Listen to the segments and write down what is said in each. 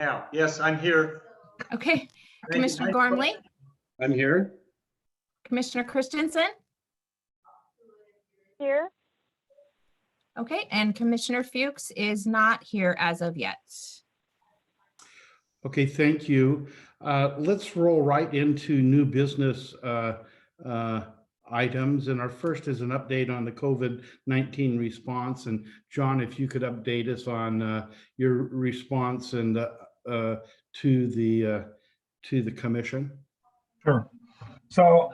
Now, yes, I'm here. Okay, Thank you. Commissioner Gormley, I'm here. Commissioner Christensen, Here. okay, and Commissioner Fuchs is not here as of yet. Okay, thank you. Let's roll right into new business items. And our first is an update on the COVID-19 response. And John, if you could update us on your response and to the commission. Sure. So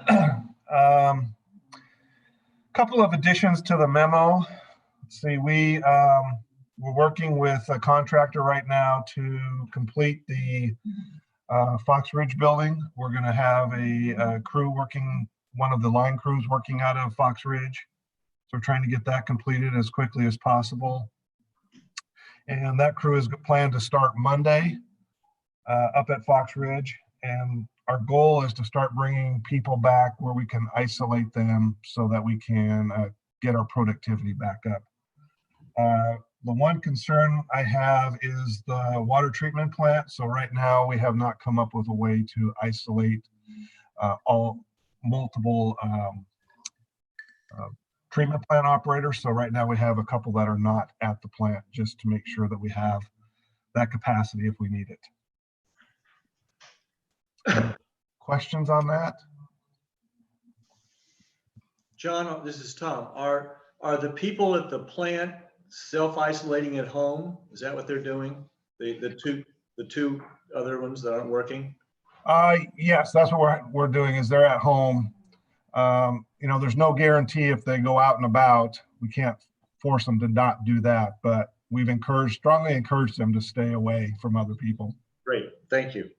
couple of additions to the memo. Let's see, we're working with a contractor right now to complete the Fox Ridge building. We're going to have a crew working, one of the line crews working out of Fox Ridge. So we're trying to get that completed as quickly as possible. And that crew is planned to start Monday up at Fox Ridge. And our goal is to start bringing people back where we can isolate them so that we can get our productivity back up. The one concern I have is the water treatment plant. So right now we have not come up with a way to isolate all multiple treatment plant operators. So right now we have a couple that are not at the plant, just to make sure that we have that capacity if we need it. Questions on that? John, this is Tom. Are the people at the plant self-isolating at home? Is that what they're doing? The two other ones that aren't working? Yes, that's what we're doing, is they're at home. You know, there's no guarantee if they go out and about. We can't force them to not do that, but we've strongly encouraged them to stay away from other people. Great, thank you.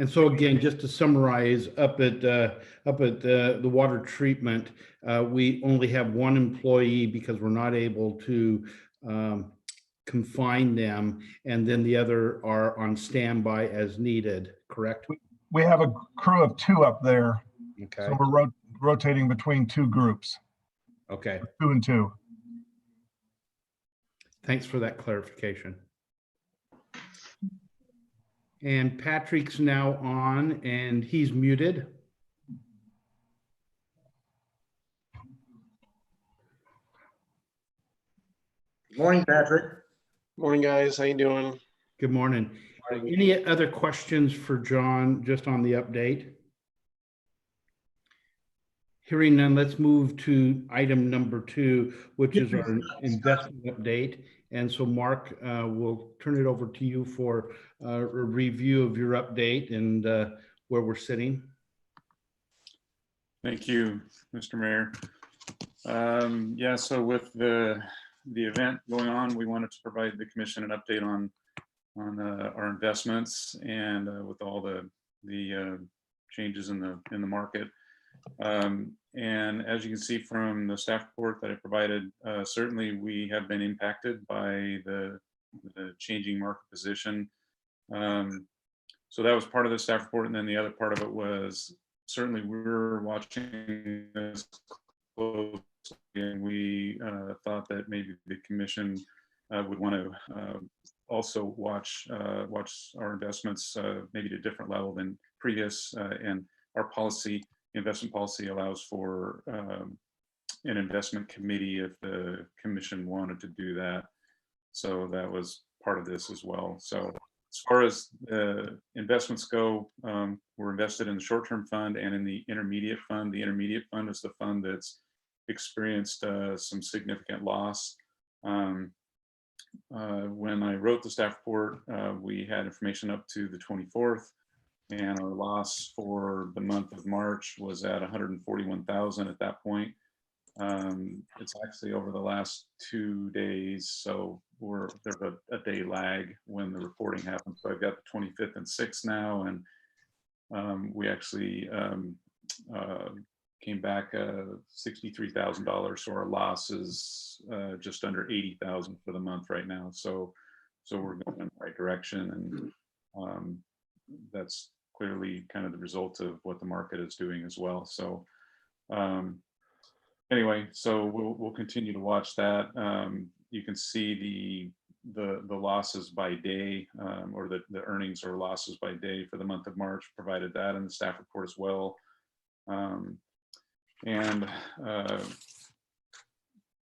And so again, just to summarize, up at the water treatment, we only have one employee because we're not able to confine them, and then the other are on standby as needed, correct? We have a crew of 2 up there. Okay. So we're rotating between 2 groups. Okay. 2 and 2. Thanks for that clarification. And Patrick's now on and he's muted. Good morning, Patrick. Morning, guys. How you doing? Good morning. Any other questions for John just on the update? Hearing none, let's move to item number 2, which is our investment update. And so Mark, we'll turn it over to you for a review of your update and where we're sitting. Thank you, Mr. Mayor. Yeah, so with the event going on, we wanted to provide the commission an update on our investments and with all the changes in the market. And as you can see from the staff report that I provided, certainly we have been impacted by the changing market position. So that was part of the staff report, and then the other part of it was certainly we're watching this closely, and we thought that maybe the commission would want to also watch our investments maybe at a different level than previous, and our investment policy allows for an investment committee if the commission wanted to do that. So that was part of this as well. So as far as investments go, we're invested in the short-term fund and in the intermediate fund. The intermediate fund is the fund that's experienced some significant loss. When I wrote the staff report, we had information up to the 24th. And our loss for the month of March was at 141,000 at that point. It's actually over the last 2 days, so there's a day lag when the reporting happens. So I've got the 25th and 6th now, and we actually came back $63,000. So our loss is just under 80,000 for the month right now. So we're going in the right direction, and that's clearly kind of the result of what the market is doing as well. So anyway, so we'll continue to watch that. you can see the losses by day, or the earnings or losses by day for the month of March, provided that in the staff report as well. And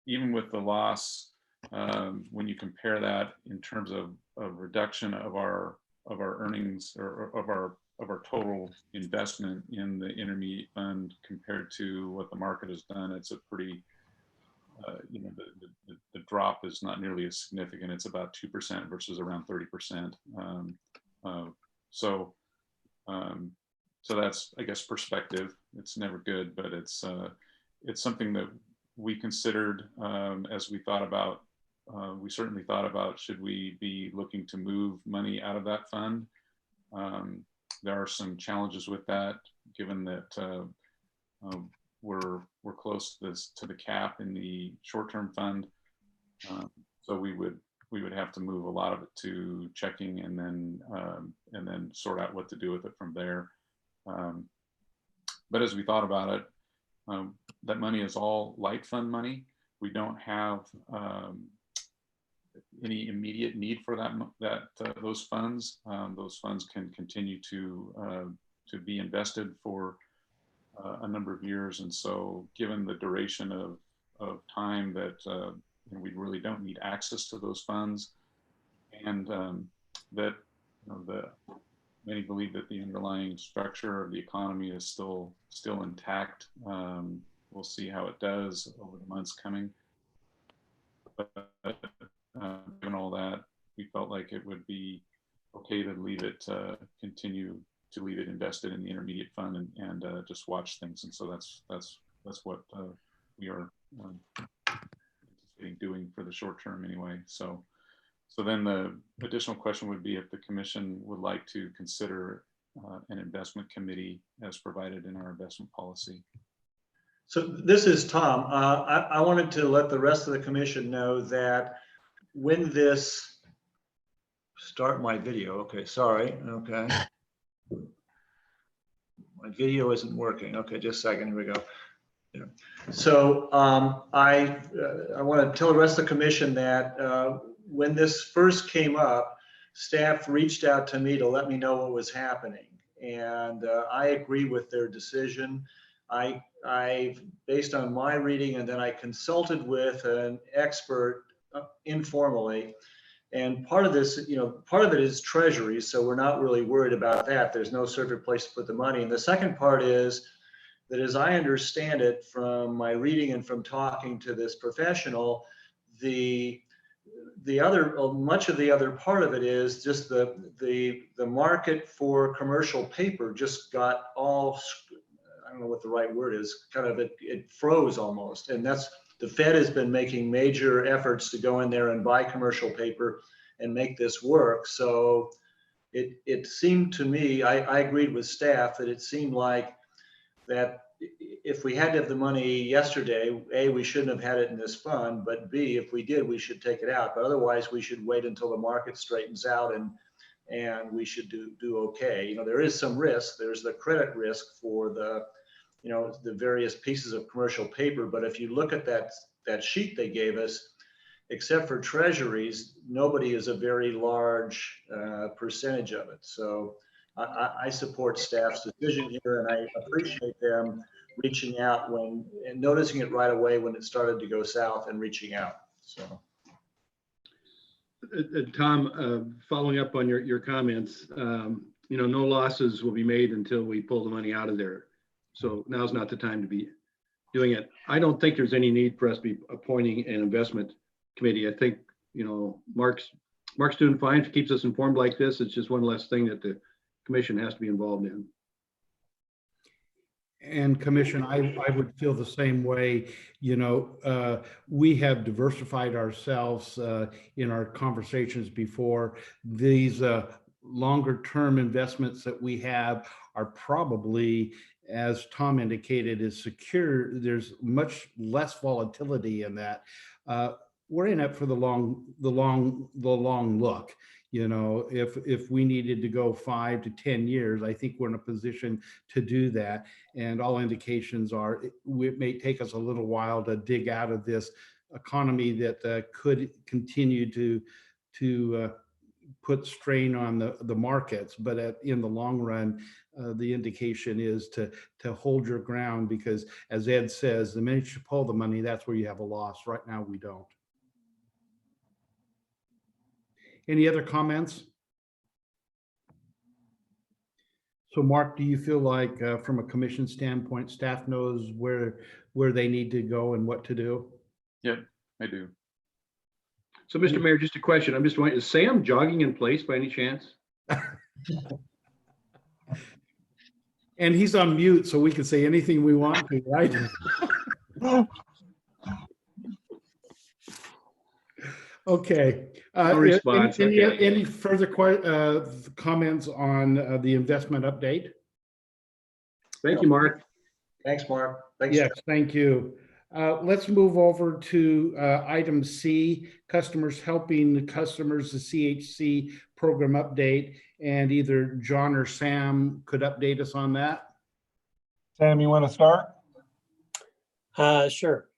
even with the loss, when you compare that in terms of a reduction of our earnings, or of our total investment in the intermediate fund compared to what the market has done, it's a pretty, the drop is not nearly as significant. It's about 2% versus around 30%. So that's, I guess, perspective. It's never good, but it's something that we considered as we thought about. We certainly thought about, should we be looking to move money out of that fund? There are some challenges with that, given that we're close to the cap in the short-term fund. So we would have to move a lot of it to checking, and then sort out what to do with it from there. But as we thought about it, that money is all light fund money. We don't have any immediate need for those funds. Those funds can continue to be invested for a number of years, and so given the duration of time that we really don't need access to those funds, and that many believe that the underlying structure of the economy is still intact. We'll see how it does over the months coming. But given all that, we felt like it would be okay to leave it, continue to leave it invested in the intermediate fund, and just watch things. And so that's what we are anticipating doing for the short term anyway. So then the additional question would be if the commission would like to consider an investment committee as provided in our investment policy. So this is Tom. I wanted to let the rest of the commission know that when this, start my video. Okay, sorry. Okay. My video isn't working. Okay, just a second. Here we go. Yeah. So I want to tell the rest of the commission that when this first came up, staff reached out to me to let me know what was happening. And I agree with their decision. I, based on my reading, and then I consulted with an expert informally. And part of this, part of it is treasury. So we're not really worried about that. There's no certain place to put the money. And the second part is that, as I understand it from my reading and from talking to this professional, much of the other part of it is just the market for commercial paper just got all, I don't know what the right word is, kind of it froze almost. And that's, the Fed has been making major efforts to go in there and buy commercial paper and make this work. So it seemed to me, I agreed with staff that it seemed like that if we had to have the money yesterday, A, we shouldn't have had it in this fund, but B, if we did, we should take it out. But otherwise, we should wait until the market straightens out, and we should do okay. There is some risk. There's the credit risk for the various pieces of commercial paper. But if you look at that sheet they gave us, except for treasuries, nobody is a very large percentage of it. So I support staff's decision here, and I appreciate them reaching out and noticing it right away when it started to go south and reaching out. So. Tom, following up on your comments, no losses will be made until we pull the money out of there. So now's not the time to be doing it. I don't think there's any need for us to be appointing an investment committee. I think, Mark's doing fine. If he keeps us informed like this, it's just one less thing that the commission has to be involved in. And commission, I would feel the same way. We have diversified ourselves in our conversations before. These longer term investments that we have are probably, as Tom indicated, is secure. There's much less volatility in that. We're in it for the long look. If we needed to go 5 to 10 years, I think we're in a position to do that. And all indications are it may take us a little while to dig out of this economy that could continue to put strain on the markets. But in the long run, the indication is to hold your ground, because as Ed says, the minute you pull the money, that's where you have a loss. Right now, we don't. Any other comments? So Mark, do you feel like from a commission standpoint, staff knows where they need to go and what to do? Yep, I do. So, Mr. Mayor, just a question. I'm just wondering, is Sam jogging in place by any chance? And he's on mute, so we can say anything we want to, right? Okay. No response. Okay. Any further comments on the investment update? Thank you, Mark. Thanks, Mark. Thanks. Yes, thank you. Let's move over to item C, customers helping customers, the CHC program update. And either John or Sam could update us on that. Sam, you want to start? Sure.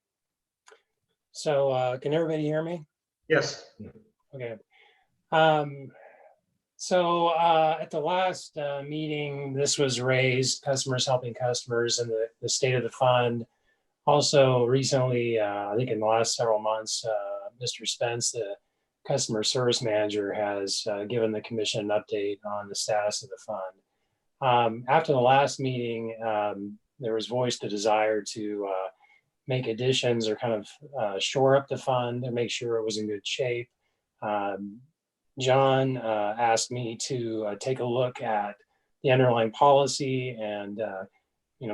So, can everybody hear me? Yes. Okay. So at the last meeting, this was raised, customers helping customers, and the state of the fund. Also recently, I think in the last several months, Mr. Spence, the customer service manager, has given the commission an update on the status of the fund. After the last meeting, there was voiced a desire to make additions or kind of shore up the fund and make sure it was in good shape. John asked me to take a look at the underlying policy and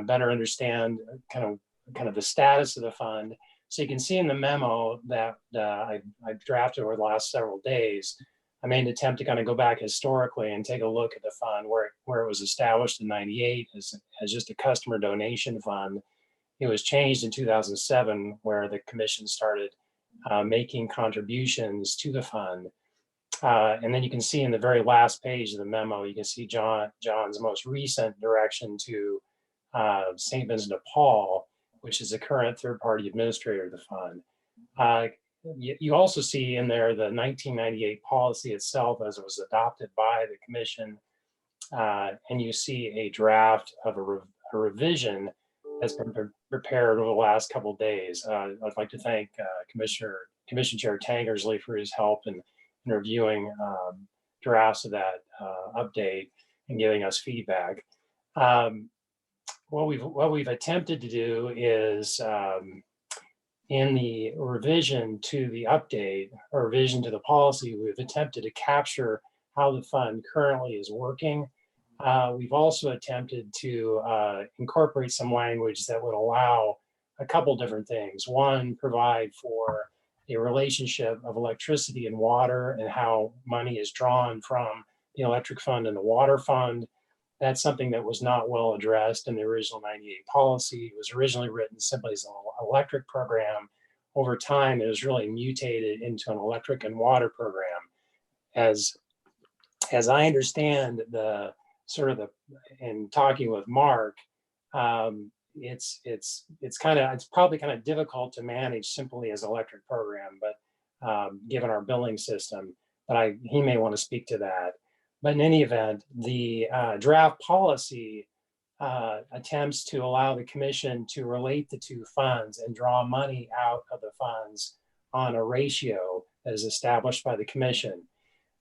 better understand kind of the status of the fund. So you can see in the memo that I've drafted over the last several days, I made an attempt to kind of go back historically and take a look at the fund where it was established in '98 as just a customer donation fund. It was changed in 2007, where the commission started making contributions to the fund. And then you can see in the very last page of the memo, you can see John's most recent direction to St. Vincent de Paul, which is the current third-party administrator of the fund. You also see in there the 1998 policy itself as it was adopted by the commission. And you see a draft of a revision that's been prepared over the last couple of days. I'd like to thank Commission Chair Tankersley for his help in reviewing drafts of that update and giving us feedback. What we've attempted to do is in the revision to the update or revision to the policy, we've attempted to capture how the fund currently is working. We've also attempted to incorporate some language that would allow a couple different things. One, provide for a relationship of electricity and water and how money is drawn from the electric fund and the water fund. That's something that was not well addressed in the original '98 policy. It was originally written simply as an electric program. Over time, it was really mutated into an electric and water program. As I understand in talking with Mark, it's probably kind of difficult to manage simply as electric program, but given our billing system, but he may want to speak to that. But in any event, the draft policy attempts to allow the commission to relate the two funds and draw money out of the funds on a ratio that is established by the commission.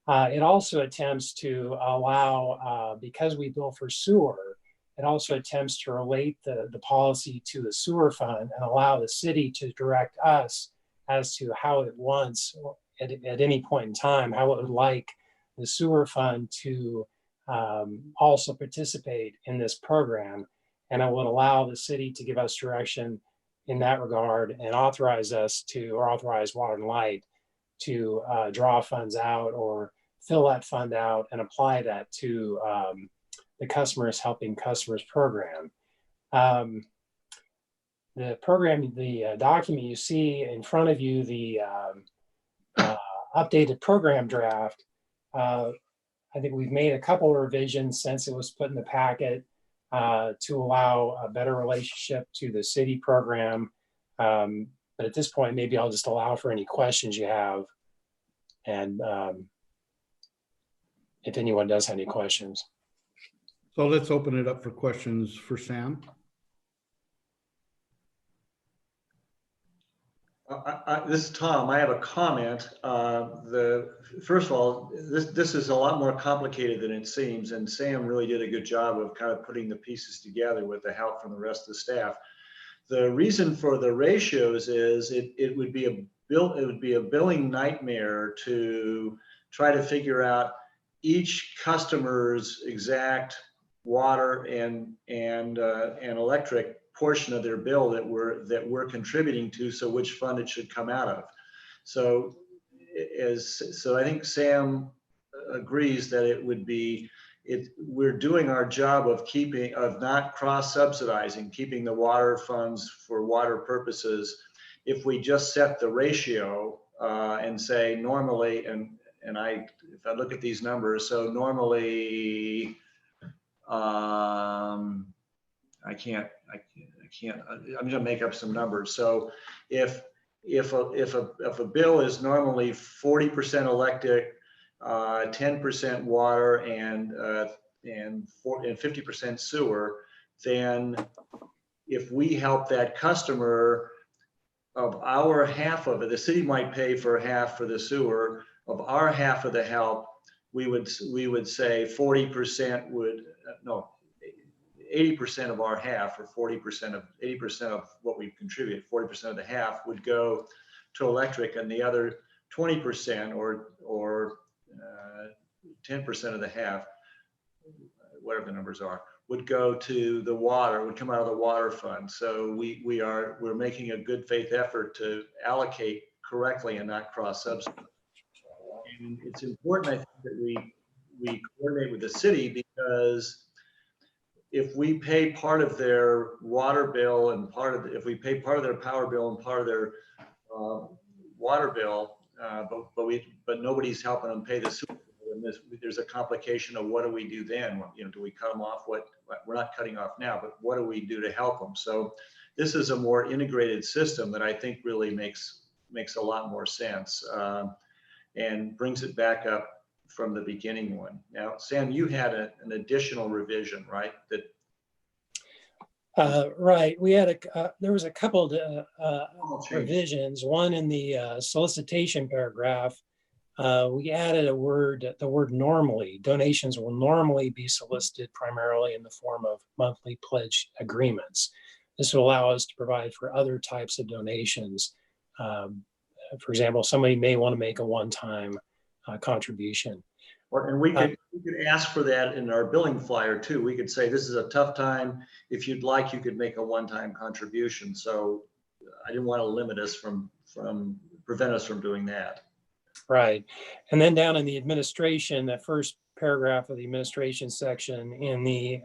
It also attempts to allow, because we bill for sewer, it also attempts to relate the policy to the sewer fund and allow the city to direct us as to how it wants, at any point in time, how it would like the sewer fund to also participate in this program. And it would allow the city to give us direction in that regard and authorize Water and Light to draw funds out or fill that fund out and apply that to the Customers Helping Customers program. The document you see in front of you, the updated program draft, I think we've made a couple of revisions since it was put in the packet to allow a better relationship to the city program. But But at this point, maybe I'll just allow for any questions you have. And if anyone does have any questions. So let's open it up for questions for Sam. This is Tom. I have a comment. First of all, this is a lot more complicated than it seems, and Sam really did a good job of kind of putting the pieces together with the help from the rest of the staff. The reason for the ratios is it would be a billing nightmare to try to figure out each customer's exact water and electric portion of their bill that we're contributing to, so which fund it should come out of. So I think Sam agrees that it would be, we're doing our job of not cross-subsidizing, keeping the water funds for water purposes. If we just set the ratio and say normally, if I look at these numbers, so normally, I'm gonna make up some numbers. So if a bill is normally 40% electric, 10% water, and 50% sewer, then if we help that customer of our half of it, the city might pay for half for the sewer. Of our half of the help, we would say 40% would, no, 80% of our half, or 80% of what we contribute, 40% of the half would go to electric, and the other 20% or 10% of the half, whatever the numbers are, would go to the water, would come out of the water fund. So we're making a good faith effort to allocate correctly and not cross subsidize. And it's important, I think, that we coordinate with the city, because if we pay part of their water bill and if we pay part of their power bill and part of their water bill, but nobody's helping them pay the sewer bill, and there's a complication of what do we do then? Do we cut them off? We're not cutting off now, but what do we do to help them? So this is a more integrated system that I think really makes a lot more sense, and brings it back up from the beginning one. Now, Sam, you had an additional revision, right? Right. We had there was a couple of revisions. One in the solicitation paragraph, we added the word normally. Donations will normally be solicited primarily in the form of monthly pledge agreements. This will allow us to provide for other types of donations. For example, somebody may want to make a one-time contribution. And we could ask for that in our billing flyer too. We could say, this is a tough time. If you'd like, you could make a one-time contribution. So I didn't want to limit us prevent us from doing that. Right. And then down in the administration, that first paragraph of the administration section, in the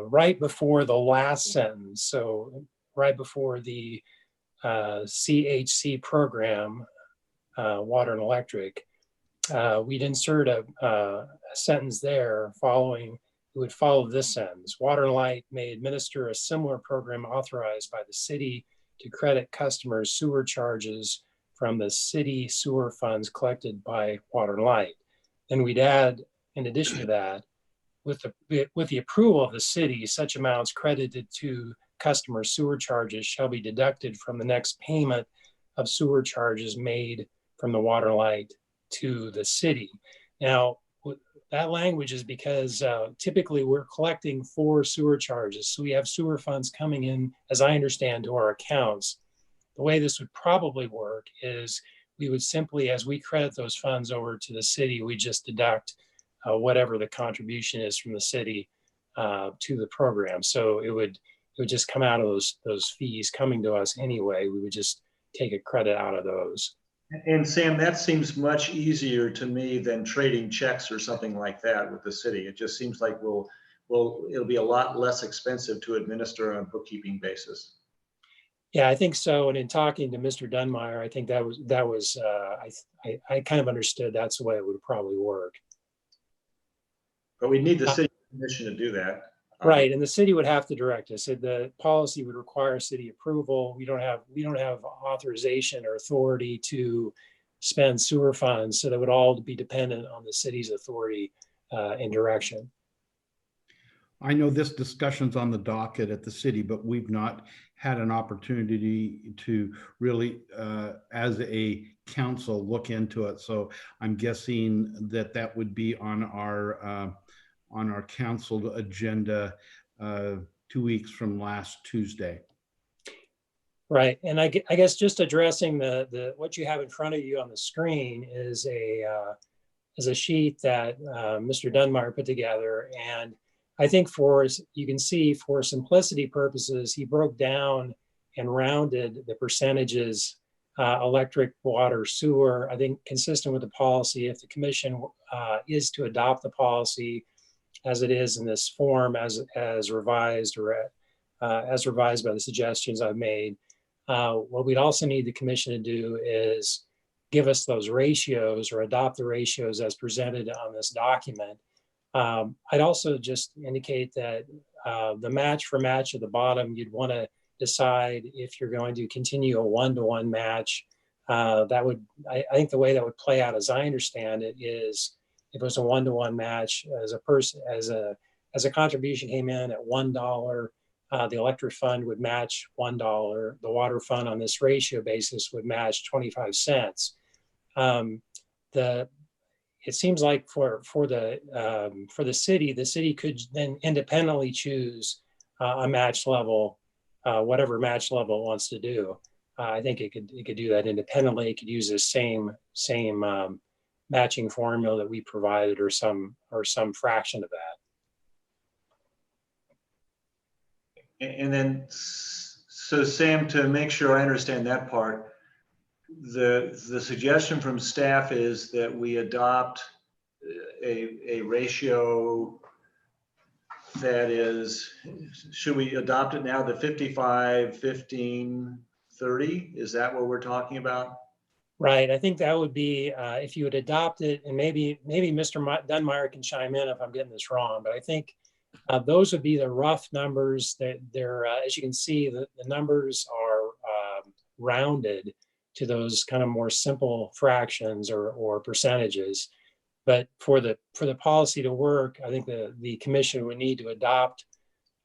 right before the last sentence, so right before the CHC program, water and electric, we'd insert a sentence there following, it would follow this sentence: Water and Light may administer a similar program authorized by the city to credit customers sewer charges from the city sewer funds collected by Water and Light. Then we'd add, in addition to that, with the approval of the city, such amounts credited to customer sewer charges shall be deducted from the next payment of sewer charges made from the Water and Light to the city. Now, that language is because typically we're collecting for sewer charges. So we have sewer funds coming in, as I understand, to our accounts. The way this would probably work is we would simply, as we credit those funds over to the city, we just deduct whatever the contribution is from the city to the program. So it would just come out of those fees coming to us anyway. We would just take a credit out of those. And Sam, that seems much easier to me than trading checks or something like that with the city. It just seems like it'll be a lot less expensive to administer on a bookkeeping basis. Yeah, I think so. And in talking to Mr. Dunmeyer, I think that was I kind of understood that's the way it would probably work. But we need the city commission to do that. Right, and the city would have to direct us. The policy would require city approval. We don't have authorization or authority to spend sewer funds, so that would all be dependent on the city's authority and direction. I know this discussion's on the docket at the city, but we've not had an opportunity to really, as a council, look into it. So I'm guessing that that would be on our council agenda 2 weeks from last Tuesday. Right, and I guess just addressing the what you have in front of you on the screen is a sheet that Mr. Dunbar put together, and I think you can see for simplicity purposes, he broke down and rounded the percentages, electric, water, sewer. I think consistent with the policy, if the commission is to adopt the policy as it is in this form, as revised or as revised by the suggestions I've made, what we'd also need the commission to do is give us those ratios or adopt the ratios as presented on this document. I'd also just indicate that the match for match at the bottom, you'd want to decide if you're going to continue a one-to-one match. I think the way that would play out, as I understand it, is if it was a one-to-one match, as a contribution came in at $1, the electric fund would match $1. The water fund on this ratio basis would match 25 cents. It seems like for the city could then independently choose a match level, whatever match level it wants to do. I think it could do that independently. It could use the same matching formula that we provided, or some fraction of that. And then, so Sam, to make sure I understand that part, the suggestion from staff is that we adopt a ratio that is, should we adopt it now, the 55, 15, 30? Is that what we're talking about? Right. I think that would be, if you would adopt it, and maybe Mr. Dunbar can chime in if I'm getting this wrong, but I think those would be the rough numbers. That they're, as you can see, the numbers are rounded to those kind of more simple fractions or percentages. But for the policy to work, I think the commission would need to adopt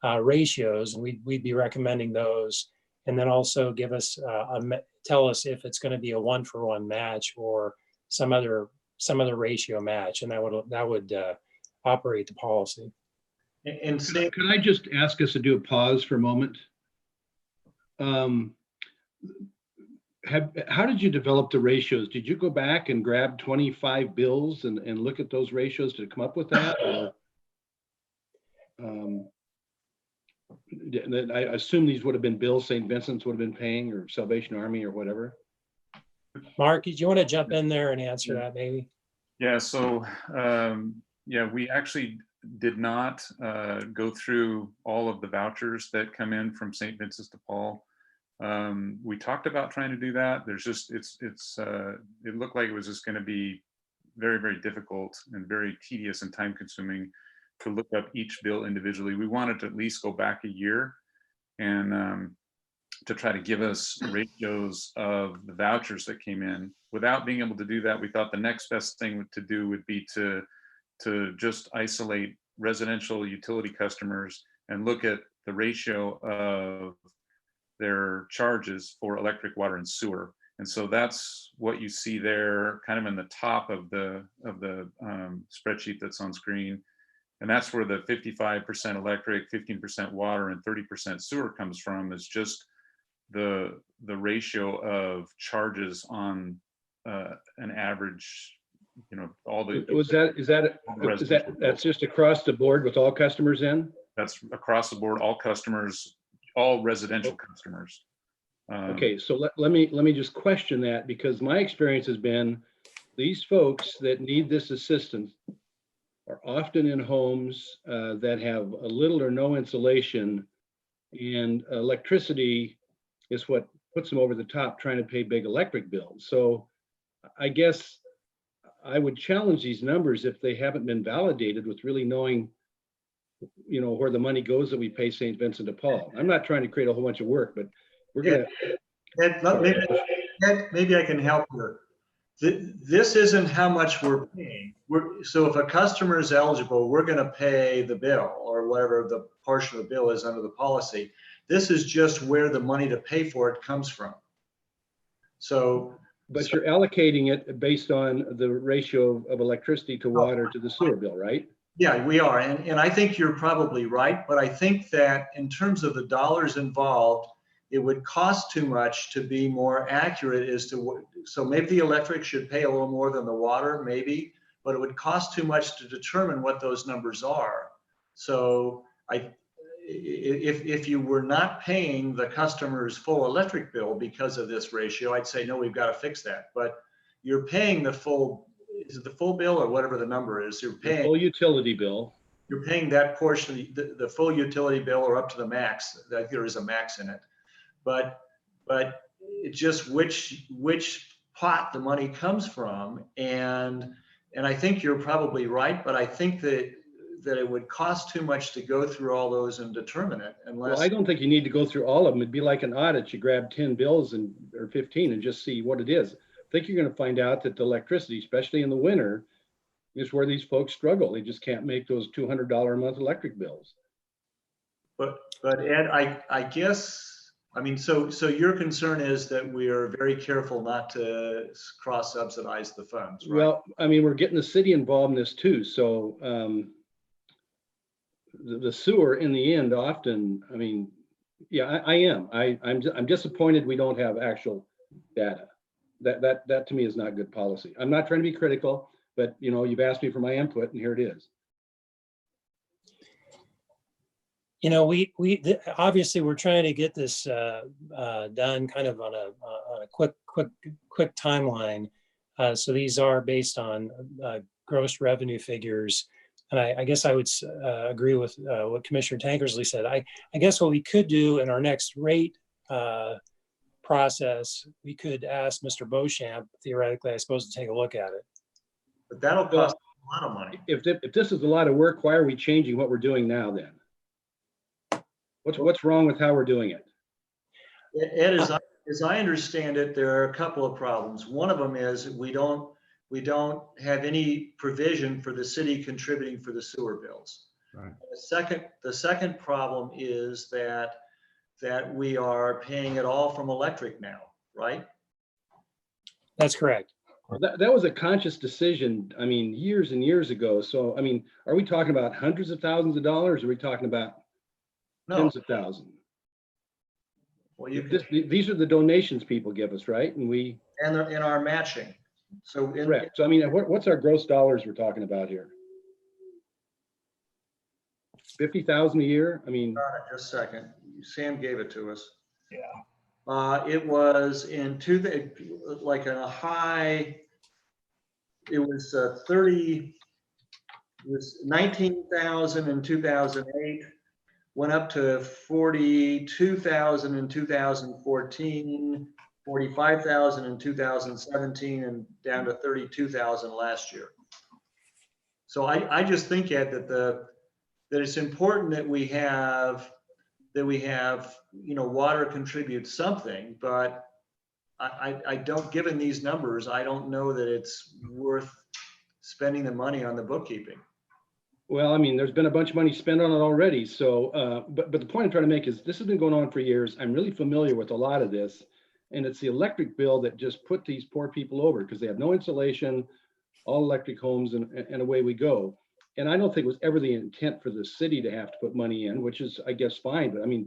ratios, and we'd be recommending those, and then also give us tell us if it's going to be a 1-for-1 match or some other ratio match, and that would operate the policy. And Could I just ask us to do a pause for a moment? How did you develop the ratios? Did you go back and grab 25 bills and look at those ratios to come up with that? Or, I assume these would have been bills St. Vincent's would have been paying, or Salvation Army, or whatever. Mark, did you want to jump in there and answer that maybe? Yeah, so we actually did not go through all of the vouchers that come in from St. Vincent de Paul. We talked about trying to do that. There's just, it looked like it was just going to be very, very difficult and very tedious and time consuming to look up each bill individually. We wanted to at least go back a year and to try to give us ratios of the vouchers that came in. Without being able to do that, we thought the next best thing to do would be to just isolate residential utility customers and look at the ratio of their charges for electric, water, and sewer. And so that's what you see there, kind of in the top of the spreadsheet that's on screen. And that's where the 55% electric, 15% water, and 30% sewer comes from, is just the ratio of charges on an average, all the. That's just across the board with all customers in? That's across the board, all customers, all residential customers. Okay, so let me just question that, because my experience has been these folks that need this assistance are often in homes that have a little or no insulation, and electricity is what puts them over the top trying to pay big electric bills. So I guess I would challenge these numbers if they haven't been validated with really knowing you know, where the money goes that we pay St. Vincent de Paul. I'm not trying to create a whole bunch of work, but we're gonna, Maybe I can help here. This isn't how much we're paying. So if a customer is eligible, we're going to pay the bill or whatever the portion of the bill is under the policy. This is just where the money to pay for it comes from. but you're allocating it based on the ratio of electricity to water to the sewer bill, right? Yeah, we are. And I think you're probably right. But I think that in terms of the dollars involved, it would cost too much to be more accurate as to what, so maybe the electric should pay a little more than the water, maybe, but it would cost too much to determine what those numbers are. So if you were not paying the customer's full electric bill because of this ratio, I'd say, no, we've got to fix that. But you're paying the full, is it the full bill or whatever the number is? You're paying Full utility bill. You're paying that portion, the full utility bill or up to the max. There is a max in it. But it's just which pot the money comes from, and I think you're probably right, but I think that it would cost too much to go through all those and determine it unless. Well, I don't think you need to go through all of them. It'd be like an audit. You grab 10 bills or 15 and just see what it is. I think you're going to find out that the electricity, especially in the winter, is where these folks struggle. They just can't make those $200 a month electric bills. But Ed, I guess. I mean, so your concern is that we are very careful not to cross subsidize the funds, right? Well, I mean, we're getting the city involved in this too. So the sewer in the end often, I mean, yeah, I am. I'm disappointed we don't have actual data. That to me is not good policy. I'm not trying to be critical, but you know, you've asked me for my input and here it is. You know, obviously we're trying to get this done kind of on a quick timeline. So these are based on gross revenue figures. And I guess I would agree with what Commissioner Tankersley said. I guess what we could do in our next rate process, we could ask Mr. Beauchamp, theoretically, I suppose, to take a look at it. But that'll cost a lot of money. If this is a lot of work, why are we changing what we're doing now then? What's wrong with how we're doing it? Ed, as I understand it, there are a couple of problems. One of them is we don't have any provision for the city contributing for the sewer bills. Right. The second problem is that we are paying it all from electric now, right? That's correct. That was a conscious decision, I mean, years and years ago. So, I mean, are we talking about hundreds of thousands of dollars? Or are we talking about tens of thousands? Well, these are the donations people give us, right? And they're in our matching. So correct. So I mean, what's our gross dollars we're talking about here? 50,000 a year? I mean, just a second. Sam gave it to us. Yeah. It was in like a high. It was 30. It was 19,000 in 2008. Went up to 42,000 in 2014, 45,000 in 2017, and down to 32,000 last year. So I just think, Ed, that it's important that we have water contribute something, but I don't, given these numbers, I don't know that it's worth spending the money on the bookkeeping. well, I mean, there's been a bunch of money spent on it already. So, but the point I'm trying to make is this has been going on for years. I'm really familiar with a lot of this, and it's the electric bill that just put these poor people over because they have no insulation, all electric homes, and away we go. And I don't think it was ever the intent for the city to have to put money in, which is, I guess, fine. But I mean,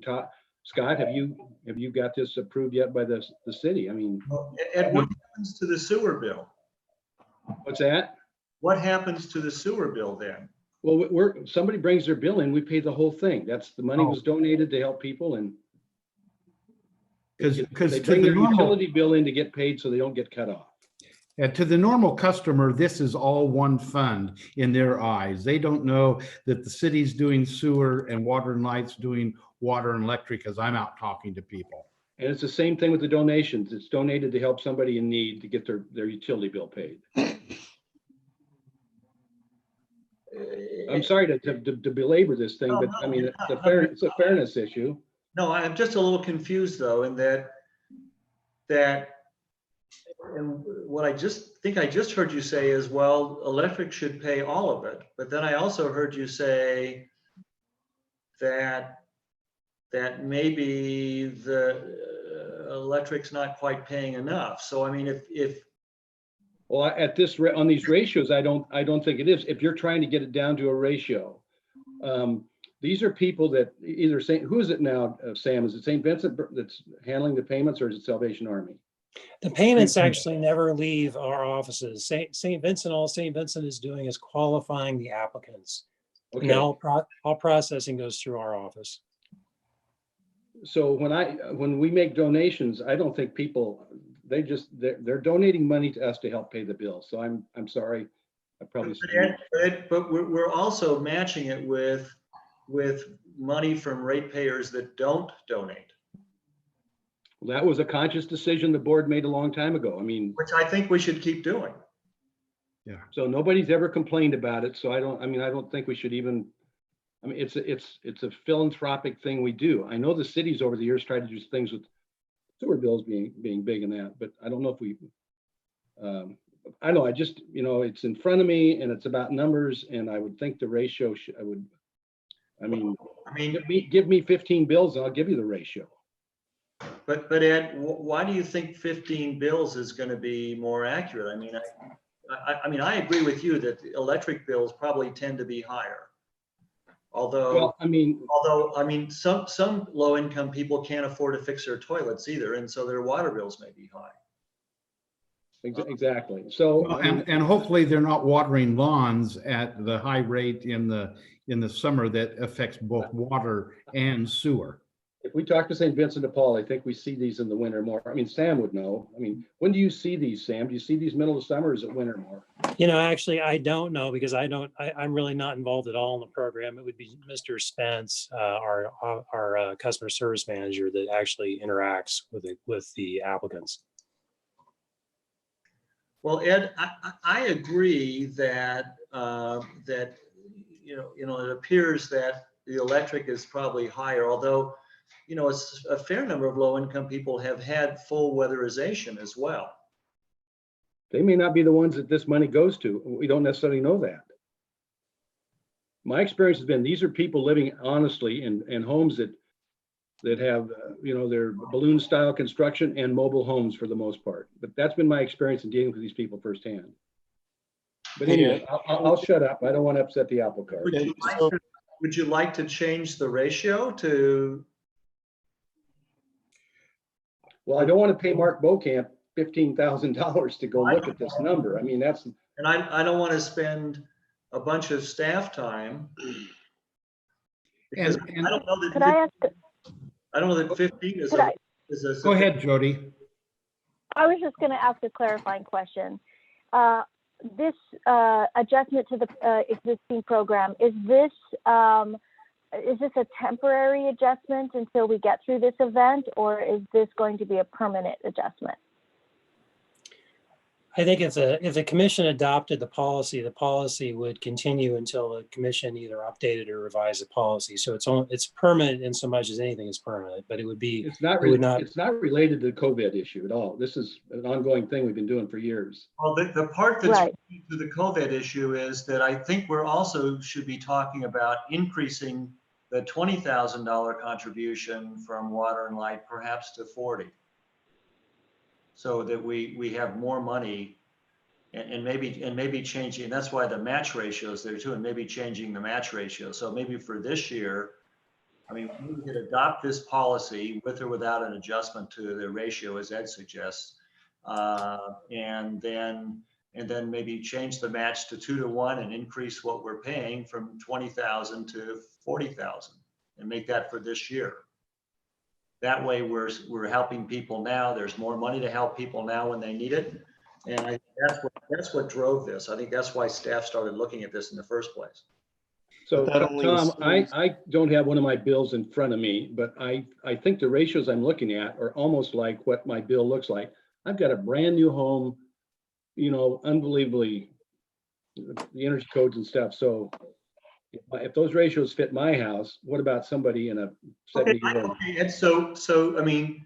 Scott, have you got this approved yet by the city? I mean, Ed, what happens to the sewer bill? what's that? What happens to the sewer bill then? Well, somebody brings their bill in, we pay the whole thing. That's the money was donated to help people, and Because they to bring the their normal, utility bill in to get paid so they don't get cut off. to the normal customer, this is all one fund in their eyes. They don't know that the city's doing sewer and Water and Lights doing water and electric as I'm out talking to people. And it's the same thing with the donations. It's donated to help somebody in need to get their utility bill paid. I'm sorry to belabor this thing, but I mean, it's a fairness issue. No, I'm just a little confused though, in that, and what I just heard you say is, well, electric should pay all of it. But then I also heard you say that maybe the electric's not quite paying enough. So I mean, if Well, at this, on these ratios, I don't think it is. If you're trying to get it down to a ratio. These are people that either say, who is it now, Sam? Is it St. Vincent that's handling the payments, or is it Salvation Army? The payments actually never leave our offices. St. Vincent, all St. Vincent is doing is qualifying the applicants. Okay. Now all processing goes through our office. So when we make donations, I don't think people, they're donating money to us to help pay the bill. So I'm sorry. I probably. but we're also matching it with money from ratepayers that don't donate. That was a conscious decision the board made a long time ago. I mean, Which I think we should keep doing. so nobody's ever complained about it. So I don't think we should even, it's a philanthropic thing we do. I know the cities over the years tried to do things with sewer bills being big in that, but I don't know if we, I know, it's in front of me and it's about numbers, and I would think the ratio give me 15 bills and I'll give you the ratio. But Ed, why do you think 15 bills is going to be more accurate? I mean, I agree with you that electric bills probably tend to be higher. Although some low-income people can't afford to fix their toilets either, and so their water bills may be high. Exactly. So and hopefully they're not watering lawns at the high rate in the summer that affects both water and sewer. if we talk to St. Vincent de Paul, I think we see these in the winter more. I mean, Sam would know. I mean, when do you see these, Sam? Do you see these middle of summer, or is it winter more? Actually, I don't know, because I'm really not involved at all in the program. It would be Mr. Spence, our customer service manager, that actually interacts with the applicants. Well, Ed, I agree that it appears that the electric is probably higher, although a fair number of low-income people have had full weatherization as well. They may not be the ones that this money goes to. We don't necessarily know that. My experience has been these are people living honestly in homes that have, their balloon style construction and mobile homes for the most part. But that's been my experience in dealing with these people firsthand. But anyway, I'll shut up. I don't want to upset the apple cart. Would you like to change the ratio to? Well, I don't want to pay Mark Beaucamp $15,000 to go look at this number. I mean, that's. And I don't want to spend a bunch of staff time. Because I don't know that. Could I ask? I don't know that 15 is a. Go ahead, Jody. I was just going to ask a clarifying question. This adjustment to the existing program, is this a temporary adjustment until we get through this event, or is this going to be a permanent adjustment? I think if the commission adopted the policy would continue until the commission either updated or revised the policy. So it's permanent in so much as anything is permanent, but it would be. It's not related to the COVID issue at all. This is an ongoing thing we've been doing for years. Well, the part that's related to the COVID issue is that I think we're also should be talking about increasing the $20,000 contribution from Water and Light perhaps to 40. So that we have more money and maybe changing, and that's why the match ratio is there too, and maybe changing the match ratio. So maybe for this year, I mean, we could adopt this policy with or without an adjustment to the ratio, as Ed suggests, and then maybe change the match to 2-to-1 and increase what we're paying from 20,000 to 40,000 and make that for this year. That way we're helping people now. There's more money to help people now when they need it. And that's what drove this. I think that's why staff started looking at this in the first place. So Tom, I don't have one of my bills in front of me, but I think the ratios I'm looking at are almost like what my bill looks like. I've got a brand new home, unbelievably, the energy codes and stuff. So If those ratios fit my house, what about somebody in a Okay, 70-year-old? okay, and so, I mean,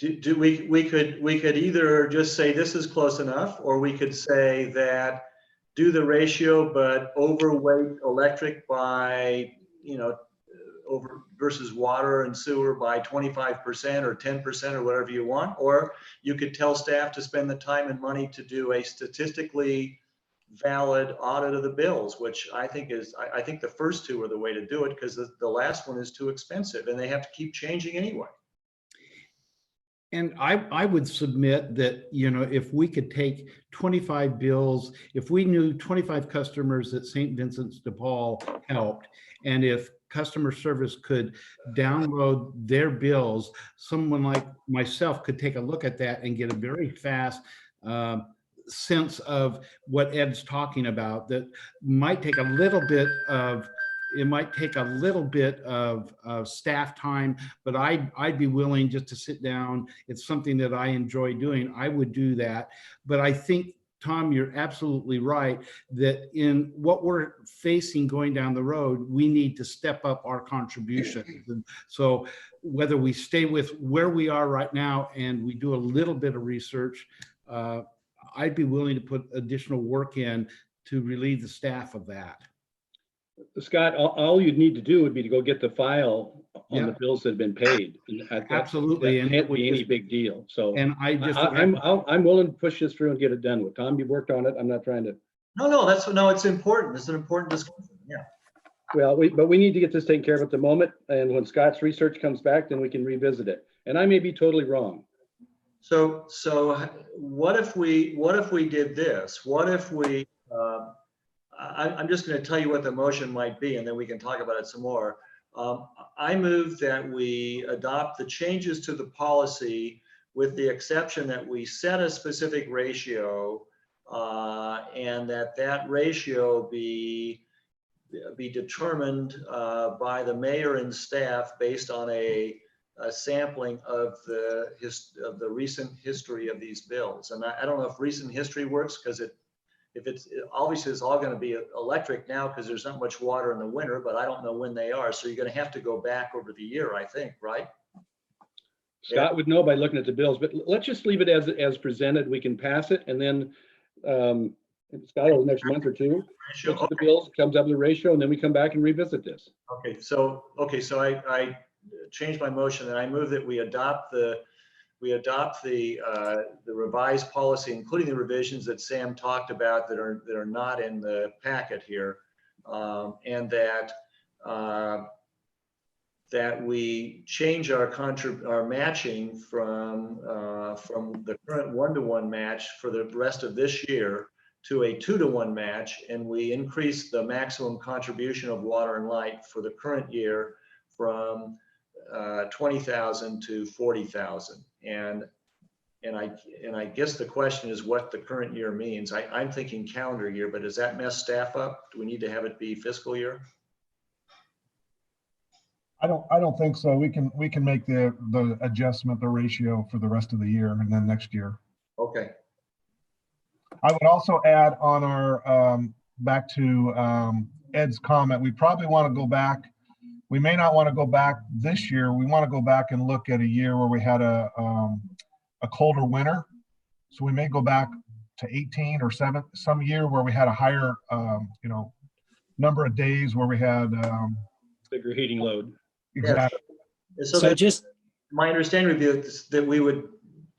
we could either just say this is close enough, or we could say that do the ratio, but overweight electric by, over versus water and sewer by 25% or 10% or whatever you want. Or you could tell staff to spend the time and money to do a statistically valid audit of the bills, which I think the first two are the way to do it, because the last one is too expensive and they have to keep changing anyway. And I would submit that, if we could take 25 bills, if we knew 25 customers that St. Vincent's de Paul helped, and if customer service could download their bills, someone like myself could take a look at that and get a very fast sense of what Ed's talking about. That might take a little bit of staff time, but I'd be willing just to sit down. It's something that I enjoy doing. I would do that. But I think, Tom, you're absolutely right that in what we're facing going down the road, we need to step up our contributions. And so whether we stay with where we are right now and we do a little bit of research, I'd be willing to put additional work in to relieve the staff of that. Scott, all you'd need to do would be to go get the file on Yeah. the bills that have been paid. Absolutely. And it would be any big deal. So And I'm willing to push this through and get it done with. Tom, you've worked on it. I'm not trying to. No, it's important. It's an important discussion. Yeah. Well, but we need to get this taken care of at the moment. And when Scott's research comes back, then we can revisit it. And I may be totally wrong. So what if we did this? What if we, I'm just going to tell you what the motion might be, and then we can talk about it some more. I move that we adopt the changes to the policy with the exception that we set a specific ratio and that ratio be determined by the mayor and staff based on a sampling of the recent history of these bills. And I don't know if recent history works, because obviously it's all going to be electric now because there's not much water in the winter, but I don't know when they are. So you're going to have to go back over the year, I think, right? Scott would know by looking at the bills, but let's just leave it as presented. We can pass it, and then Scott, over the next month or two, looks at the bills, comes up with a ratio, and then we come back and revisit this. Okay, so I changed my motion, and I move that we adopt the revised policy, including the revisions that Sam talked about that are not in the packet here, and that we change our matching from the current 1-to-1 match for the rest of this year to a 2-to-1 match, and we increase the maximum contribution of water and light for the current year from 20,000 to 40,000. And I guess the question is what the current year means. I'm thinking calendar year, but does that mess staff up? Do we need to have it be fiscal year? I don't think so. We can make the adjustment, the ratio for the rest of the year and then next year. Okay. I would also add on our back to Ed's comment, we probably want to go back. We may not want to go back this year. We want to go back and look at a year where we had a colder winter. So we may go back to 18 or some year where we had a higher number of days where we had Bigger heating load. exactly. So just my understanding would be that we would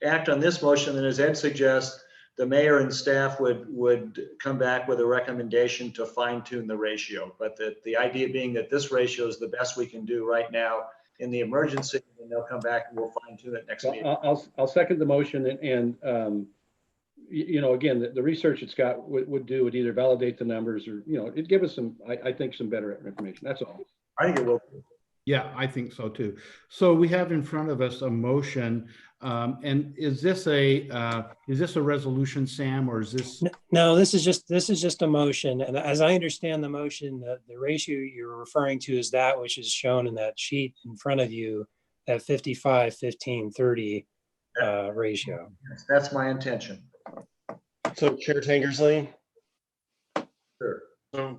act on this motion, and as Ed suggests, the mayor and staff would come back with a recommendation to fine tune the ratio. But the idea being that this ratio is the best we can do right now in the emergency, and they'll come back and we'll fine tune it next meeting. I'll second the motion, and again, the research that Scott would do would either validate the numbers or, it'd give us I think some better information. That's all. I think it will. Yeah, I think so too. So we have in front of us a motion, and is this a resolution, Sam, or is this? no, this is just a motion. And as I understand the motion, the ratio you're referring to is that which is shown in that sheet in front of you, that 55, 15, 30 ratio. That's my intention. So Chair Tankersley, Sure. So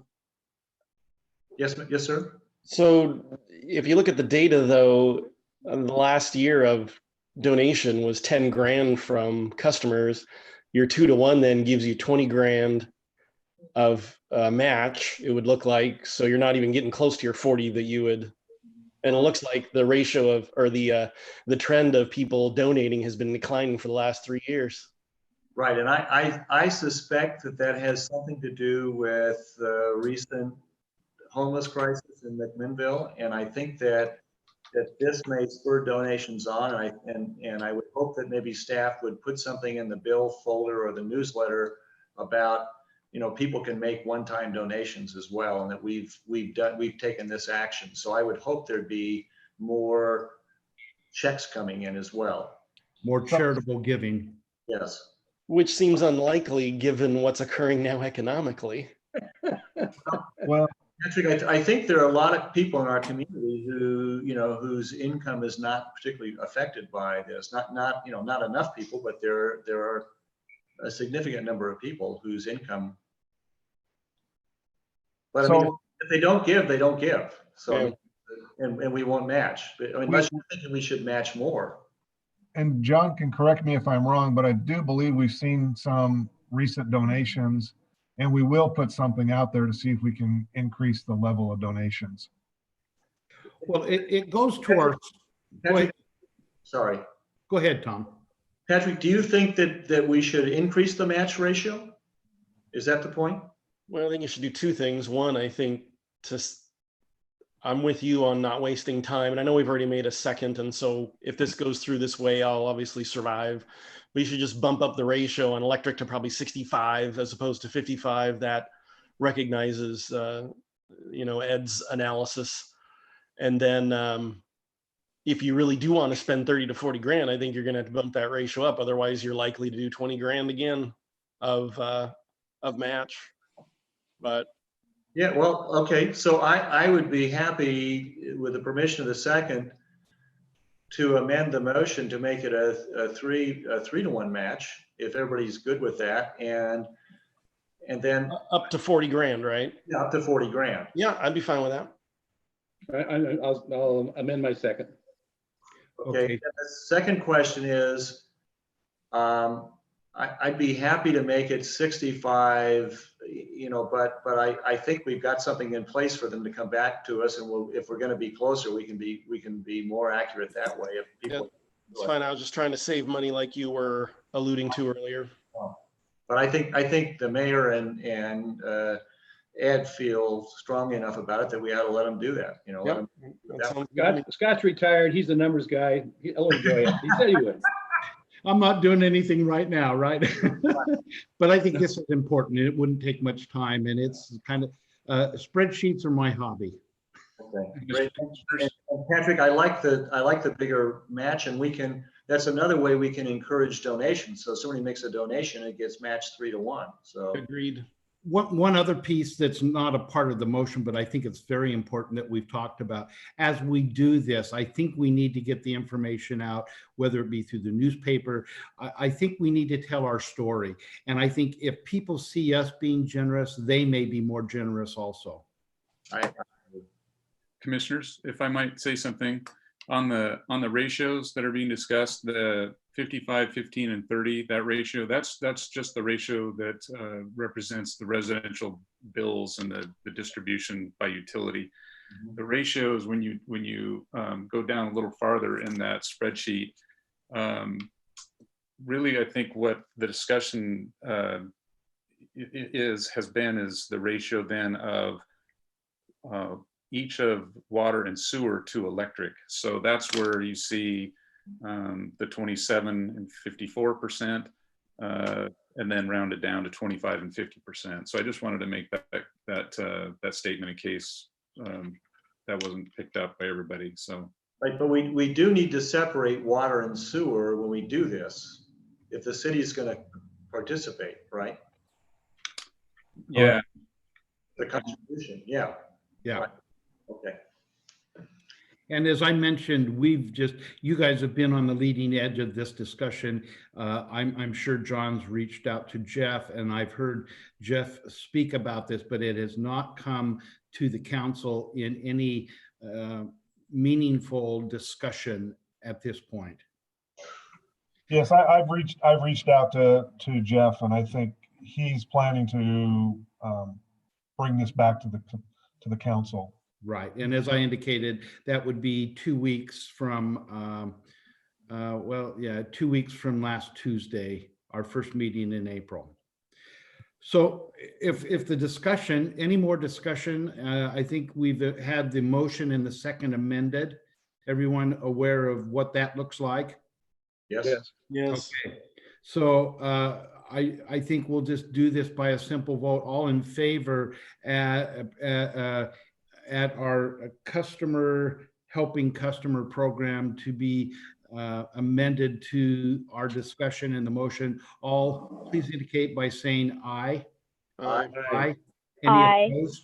Yes, yes, sir. So if you look at the data though, the last year of donation was 10 grand from customers. Your 2-to-1 then gives you 20 grand of match, it would look like. So you're not even getting close to your 40 that you would. And it looks like the ratio of, or the trend of people donating has been declining for the last 3 years. Right, and I suspect that that has something to do with the recent homeless crisis in McMinnville, and I think that this may spur donations on, and I would hope that maybe staff would put something in the bill folder or the newsletter about, you know, people can make one-time donations as well, and that we've taken this action. So I would hope there'd be more checks coming in as well. More charitable giving. Yes. Which seems unlikely given what's occurring now economically. Well, Patrick, I think there are a lot of people in our community who, you know, whose income is not particularly affected by this. Not enough people, but there are a significant number of people whose income. But I mean, if they don't give, they don't give. So, and we won't match. I mean, unless you're thinking we should match more. and John can correct me if I'm wrong, but I do believe we've seen some recent donations, and we will put something out there to see if we can increase the level of donations. Well, it goes to our, Patrick, sorry. go ahead, Tom. Patrick, do you think that we should increase the match ratio? Is that the point? Well, I think you should do two things. One, I think I'm with you on not wasting time. And I know we've already made a second. And so if this goes through this way, I'll obviously survive. We should just bump up the ratio on electric to probably 65 as opposed to 55. That recognizes, Ed's analysis. And then if you really do want to spend 30 to 40 grand, I think you're going to have to bump that ratio up. Otherwise, you're likely to do 20 grand again of match. But yeah, well, okay. So I would be happy, with the permission of the second, to amend the motion to make it a 3-to-1 match, if everybody's good with that, and then up to 40 grand, right? yeah, up to 40 grand. Yeah, I'd be fine with that. I'll amend my second. Okay. Okay. The second question is, I'd be happy to make it 65, but I think we've got something in place for them to come back to us, and if we're going to be closer, we can be more accurate that way. If people, It's fine. I was just trying to save money, like you were alluding to earlier. but I think the mayor and Ed feel strongly enough about it that we ought to let them do that. Yep. Let them That sounds good to me. Scott's retired. He's the numbers guy. He'll enjoy it. He said he would. I'm not doing anything right now, right? But I think this is important. It wouldn't take much time, and it's kind of spreadsheets are my hobby. Okay, great. And Patrick, I like the bigger match, and that's another way we can encourage donations. So if somebody makes a donation, it gets matched 3-to-1. So Agreed. One other piece that's not a part of the motion, but I think it's very important that we've talked about. As we do this, I think we need to get the information out, whether it be through the newspaper. I think we need to tell our story. And I think if people see us being generous, they may be more generous also. Commissioners, if I might say something on the ratios that are being discussed, the 55, 15, and 30, that ratio, that's just the ratio that represents the residential bills and the distribution by utility. Mm-hmm. The ratios, when you go down a little farther in that spreadsheet, really, I think what the discussion has been is the ratio then of each of water and sewer to electric. So that's where you see the 27 and 54%, and then rounded down to 25 and 50%. So I just wanted to make that statement in case that wasn't picked up by everybody. So right, but we do need to separate water and sewer when we do this, if the city is going to participate, right? yeah. The contribution, yeah. Yeah. Right. Okay. And as I mentioned, you guys have been on the leading edge of this discussion. I'm sure John's reached out to Jeff, and I've heard Jeff speak about this, but it has not come to the council in any meaningful discussion at this point. Yes, I've reached out to Jeff, and I think he's planning to bring this back to the council. Right, and as I indicated, that would be 2 weeks from, 2 weeks from last Tuesday, our first meeting in April. So if the discussion, any more discussion, I think we've had the motion and the second amended. Everyone aware of what that looks like? Yes. Yes. Okay, so I think we'll just do this by a simple vote. All in favor at our helping customer program to be amended to our discussion in the motion. All please indicate by saying aye. Aye. Any Aye. opposed?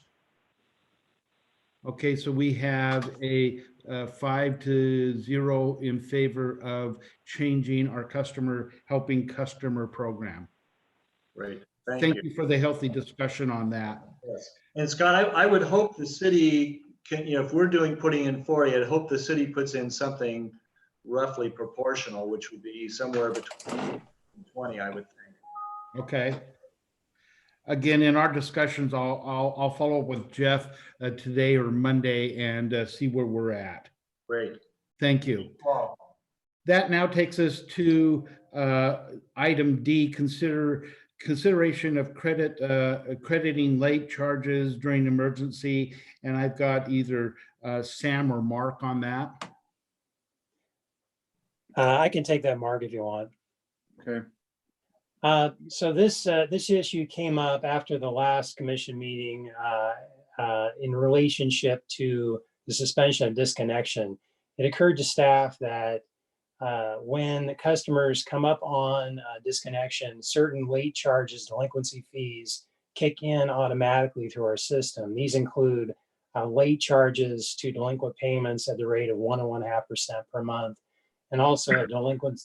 Okay, so we have a 5-0 in favor of changing our helping customer program. Great. Thank you for the healthy discussion on that. Yes. And Scott, I would hope the city can, if we're putting in 40, I'd hope the city puts in something roughly proportional, which would be somewhere between 20, I would think. Okay. Again, in our discussions, I'll follow up with Jeff today or Monday and see where we're at. Great. Thank you. Wow. That now takes us to item D, consideration of crediting late charges during emergency. And I've got either Sam or Mark on that. I can take that, Mark, if you want. Okay. So this issue came up after the last commission meeting in relationship to the suspension of disconnection. It occurred to staff that when customers come up on disconnection, certain late charges, delinquency fees kick in automatically through our system. These include late charges to delinquent payments at the rate of 1 to 1.5% per month, and also a delinquent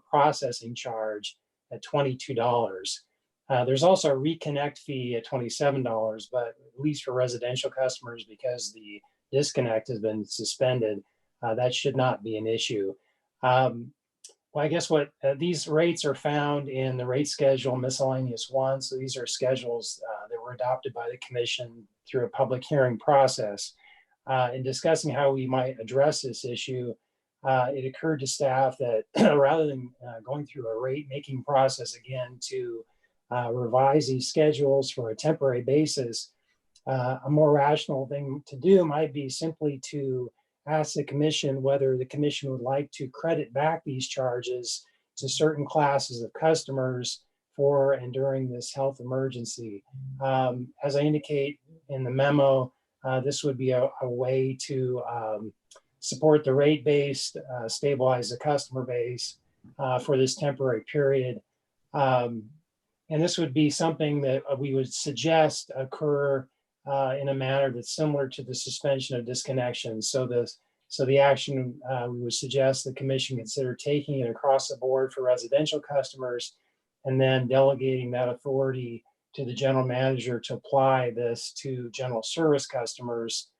processing charge at $22. There's also a reconnect fee at $27, but at least for residential customers, because the disconnect has been suspended, that should not be an issue. Well, I guess what these rates are found in the rate schedule miscellaneous 1. So these are schedules that were adopted by the commission through a public hearing process. In discussing how we might address this issue, it occurred to staff that rather than going through a rate making process again to revise these schedules for a temporary basis, a more rational thing to do might be simply to ask the commission whether the commission would like to credit back these charges to certain classes of customers for and during this health emergency. As I indicate in the memo, this would be a way to support the rate base, stabilize the customer base for this temporary period. And this would be something that we would suggest occur in a manner that's similar to the suspension of disconnection. So the action we would suggest the commission consider taking it across the board for residential customers, and then delegating that authority to the general manager to apply this to general service customers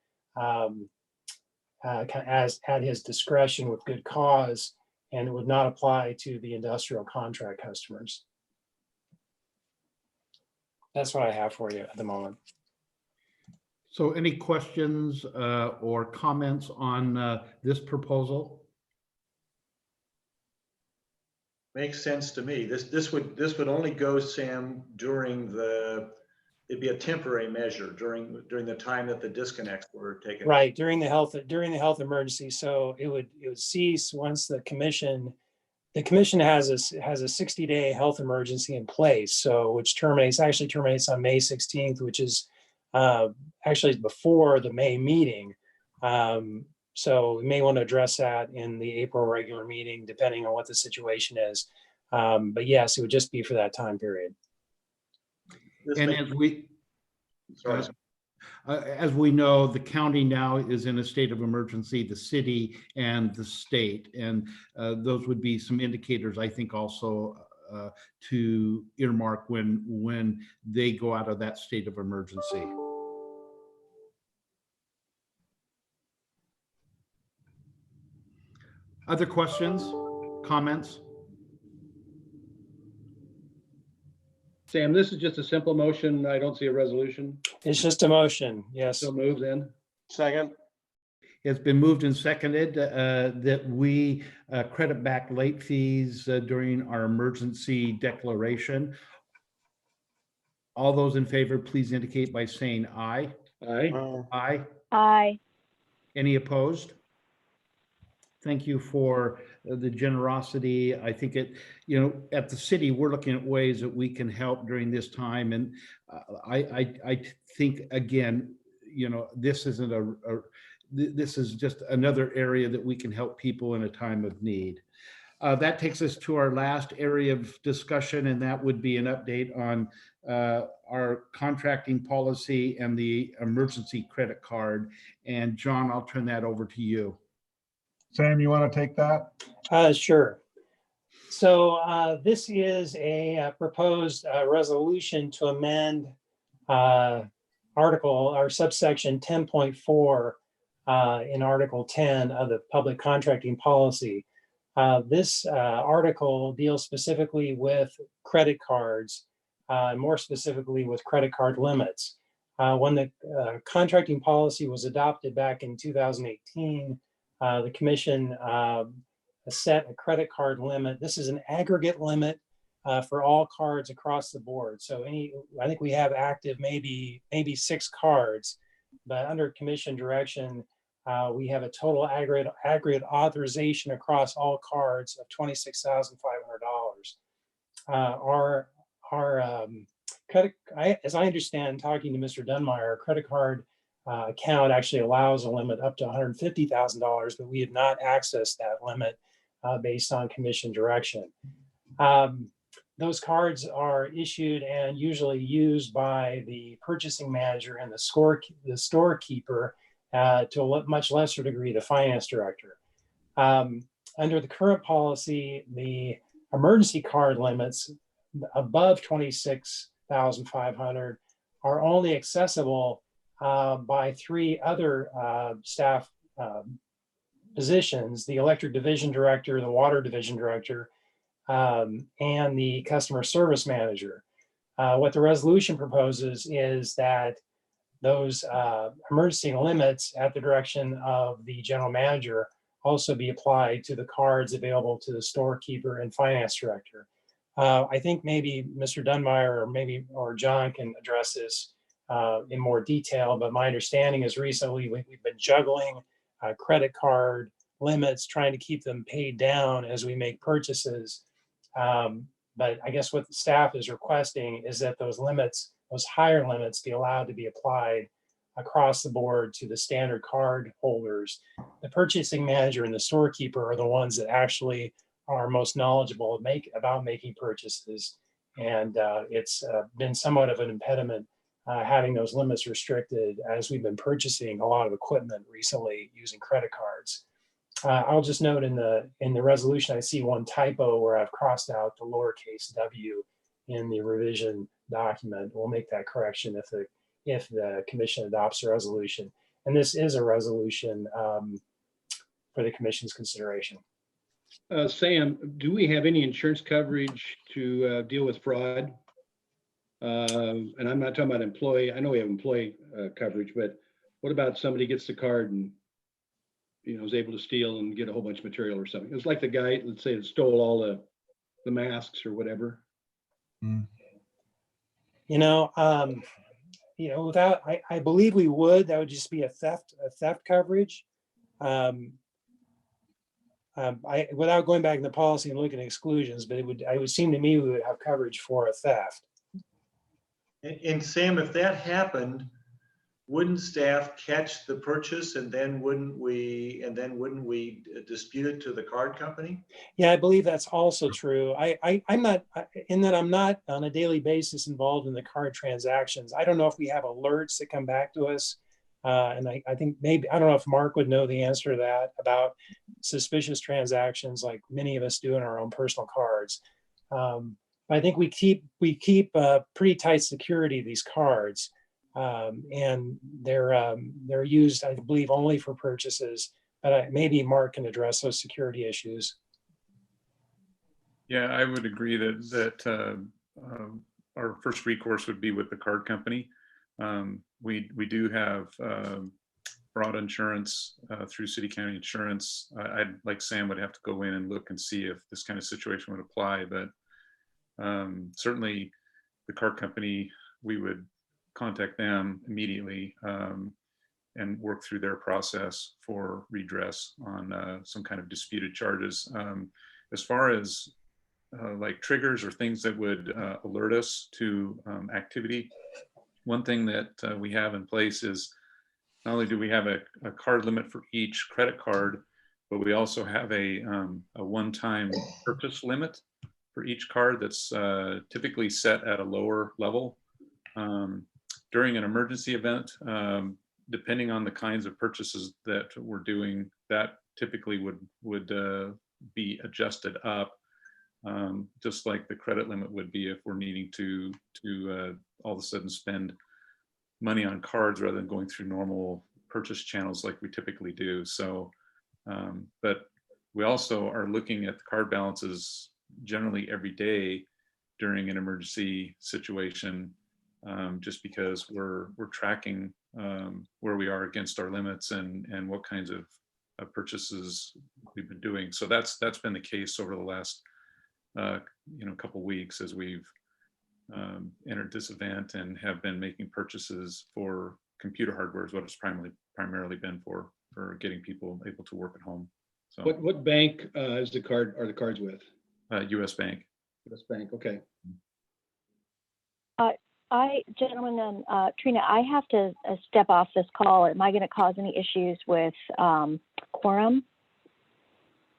as at his discretion with good cause, and it would not apply to the industrial contract customers. That's what I have for you at the moment. So any questions or comments on this proposal? Makes sense to me. This would only go, Sam, during it'd be a temporary measure during the time that the disconnects were taken. Right, during the health emergency. So it would cease once the commission has a 60-day health emergency in place. So which terminates on May 16th, which is actually before the May meeting. So we may want to address that in the April regular meeting, depending on what the situation is. But yes, it would just be for that time period. And as we know, the county now is in a state of emergency, the city and the state, and those would be some indicators, I think, also to earmark when they go out of that state of emergency. Other questions, comments? Sam, this is just a simple motion. I don't see a resolution. It's just a motion. Yes. So move then. Second. It's been moved and seconded that we credit back late fees during our emergency declaration. All those in favor, please indicate by saying aye. Aye. Aye. Aye. Any opposed? Thank you for the generosity. I think at the city, we're looking at ways that we can help during this time. And I think, again, this isn't this is just another area that we can help people in a time of need. That takes us to our last area of discussion, and that would be an update on our contracting policy and the emergency credit card. And John, I'll turn that over to you. Sam, you want to take that? Sure. So this is a proposed resolution to amend article or subsection 10.4 in Article 10 of the Public Contracting Policy. This article deals specifically with credit cards, more specifically with credit card limits. When the contracting policy was adopted back in 2018, the commission set a credit card limit. This is an aggregate limit for all cards across the board. So I think we have active maybe 6 cards, but under commission direction, we have a total aggregate authorization across all cards of $26,500. Our credit, as I understand, talking to Mr. Dunmire, our credit card account actually allows a limit up to $150,000, but we have not accessed that limit based on commission direction. Those cards are issued and usually used by the purchasing manager and the storekeeper, to a much lesser degree, the finance director. Under the current policy, the emergency card limits above $26,500 are only accessible by 3 other staff positions: the electric division director, the water division director, and the customer service manager. What the resolution proposes is that those emergency limits at the direction of the general manager also be applied to the cards available to the storekeeper and finance director. I think maybe Mr. Dunmire or John can address this in more detail, but my understanding is recently we've been juggling credit card limits, trying to keep them paid down as we make purchases. But I guess what the staff is requesting is that those higher limits be allowed to be applied across the board to the standard card holders. The purchasing manager and the storekeeper are the ones that actually are most knowledgeable about making purchases. And it's been somewhat of an impediment having those limits restricted as we've been purchasing a lot of equipment recently using credit cards. I'll just note in the resolution, I see one typo where I've crossed out the lowercase w in the revision document. We'll make that correction if the commission adopts a resolution. And this is a resolution for the commission's consideration. Sam, do we have any insurance coverage to deal with fraud? And I'm not talking about employee. I know we have employee coverage, but what about somebody gets the card and is able to steal and get a whole bunch of material or something? It's like the guy, let's say, that stole all the masks or whatever. Without, I believe we would. That would just be a theft coverage. Without going back in the policy and looking at exclusions, but it would seem to me we would have coverage for a theft. And Sam, if that happened, wouldn't staff catch the purchase and then wouldn't we dispute it to the card company? Yeah, I believe that's also true. I'm not on a daily basis involved in the card transactions. I don't know if we have alerts that come back to us. And I think maybe, I don't know if Mark would know the answer to that about suspicious transactions like many of us do in our own personal cards. I think we keep pretty tight security of these cards. And they're used, I believe, only for purchases maybe Mark can address those security issues. Yeah, I would agree that our first recourse would be with the card company. We do have broad insurance through City County Insurance. I'd like Sam would have to go in and look and see if this kind of situation would apply, but certainly the card company, we would contact them immediately and work through their process for redress on some kind of disputed charges. As far as like triggers or things that would alert us to activity, one thing that we have in place is not only do we have a card limit for each credit card, but we also have a one-time purchase limit for each card that's typically set at a lower level. During an emergency event, depending on the kinds of purchases that we're doing, that typically would be adjusted up, just like the credit limit would be if we're needing to all of a sudden spend money on cards rather than going through normal purchase channels like we typically do. So, but we also are looking at the card balances generally every day during an emergency situation, just because we're tracking where we are against our limits and what kinds of purchases we've been doing. So that's been the case over the last couple weeks as we've entered this event and have been making purchases for computer hardware is what it's primarily been for getting people able to work at home. So What bank are the cards with? US Bank. US Bank, okay. Gentlemen, and Trina, I have to step off this call. Am I going to cause any issues with quorum?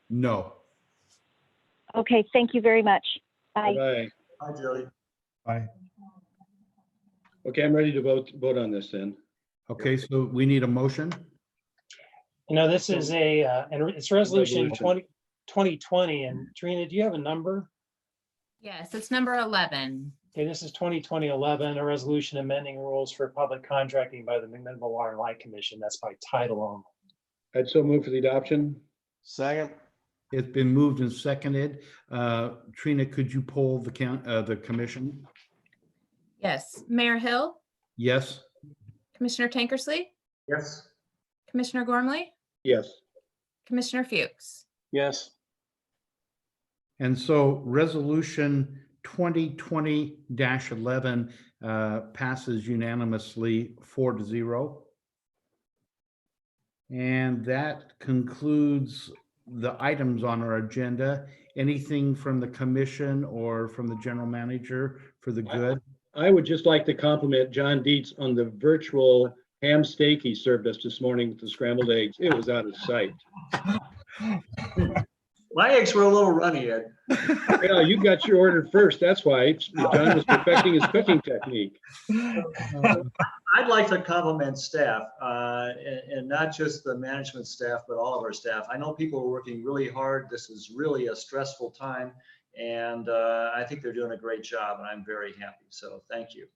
No. Okay, thank you very much. Bye. Bye. Hi, Jody. Bye. Okay, I'm ready to vote on this then. Okay, so we need a motion. This is it's resolution Resolution. 2020. And Trina, do you have a number? Yes, it's number 11. Okay, this is 2020-11, a resolution amending rules for public contracting by the Municipal Water and Light Commission. That's by title only. I'd so move for the adoption. Second. It's been moved and seconded. Trina, could you poll the commission? Yes, Mayor Hill, Yes. Commissioner Tankersley, Yes. Commissioner Gormley, Yes. Commissioner Fuchs. Yes. And so resolution 2020-11 passes unanimously 4-0. And that concludes the items on our agenda. Anything from the commission or from the general manager for the good? I would just like to compliment John Dietz on the virtual ham steak he served us this morning with the scrambled eggs. It was out of sight. My eggs were a little runny, Ed. Yeah, you got your order first. That's why John was perfecting his cooking technique. I'd like to compliment staff, and not just the management staff, but all of our staff. I know people are working really hard. This is really a stressful time, and I think they're doing a great job, and I'm very happy. So thank you.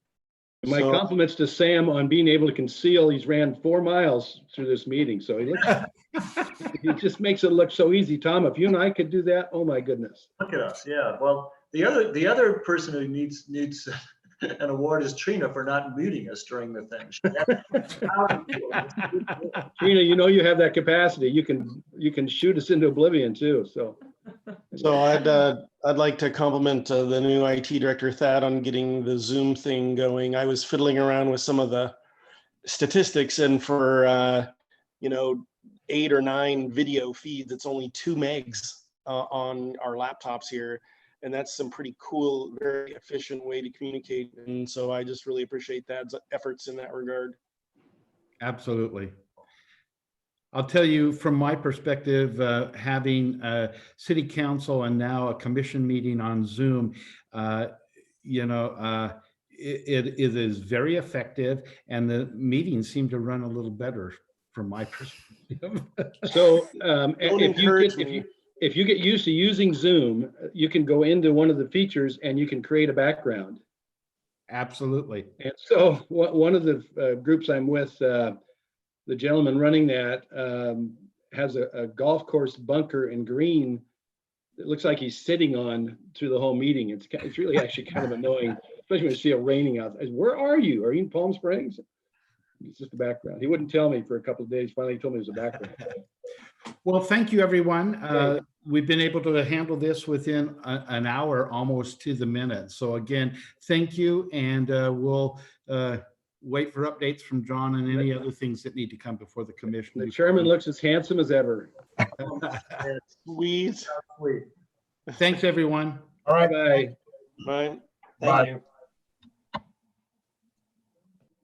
My So- compliments to Sam on being able to conceal. He's ran 4 miles through this meeting, so it just makes it look so easy. Tom, if you and I could do that, oh my goodness. Look at us. Yeah. Well, the other person who needs an award is Trina for not muting us during the thing. Trina, you know you have that capacity. You can shoot us into oblivion too. So I'd like to compliment the new IT director, Thad, on getting the Zoom thing going. I was fiddling around with some of the statistics, and for 8 or 9 video feeds, it's only 2 megs on our laptops here. And that's some pretty cool, very efficient way to communicate. And so I just really appreciate Thad's efforts in that regard. Absolutely. I'll tell you from my perspective, having a city council and now a commission meeting on Zoom, it is very effective, and the meetings seem to run a little better from my perspective. So Don't encourage me. if you get used to using Zoom, you can go into one of the features and you can create a background. Absolutely. And so one of the groups I'm with, the gentleman running that has a golf course bunker and green. It looks like he's sitting on through the whole meeting. It's really actually kind of annoying, especially when you see it raining out. Where are you? Are you in Palm Springs? It's just the background. He wouldn't tell me for a couple of days. Finally, he told me it was a background. Well, thank you, everyone. Okay. We've been able to handle this within an hour, almost to the minute. So again, thank you, and we'll wait for updates from John and any other things that need to come before the commission. The chairman looks as handsome as ever. Sweet. Thanks, everyone. All right. Bye. Bye. Thank you.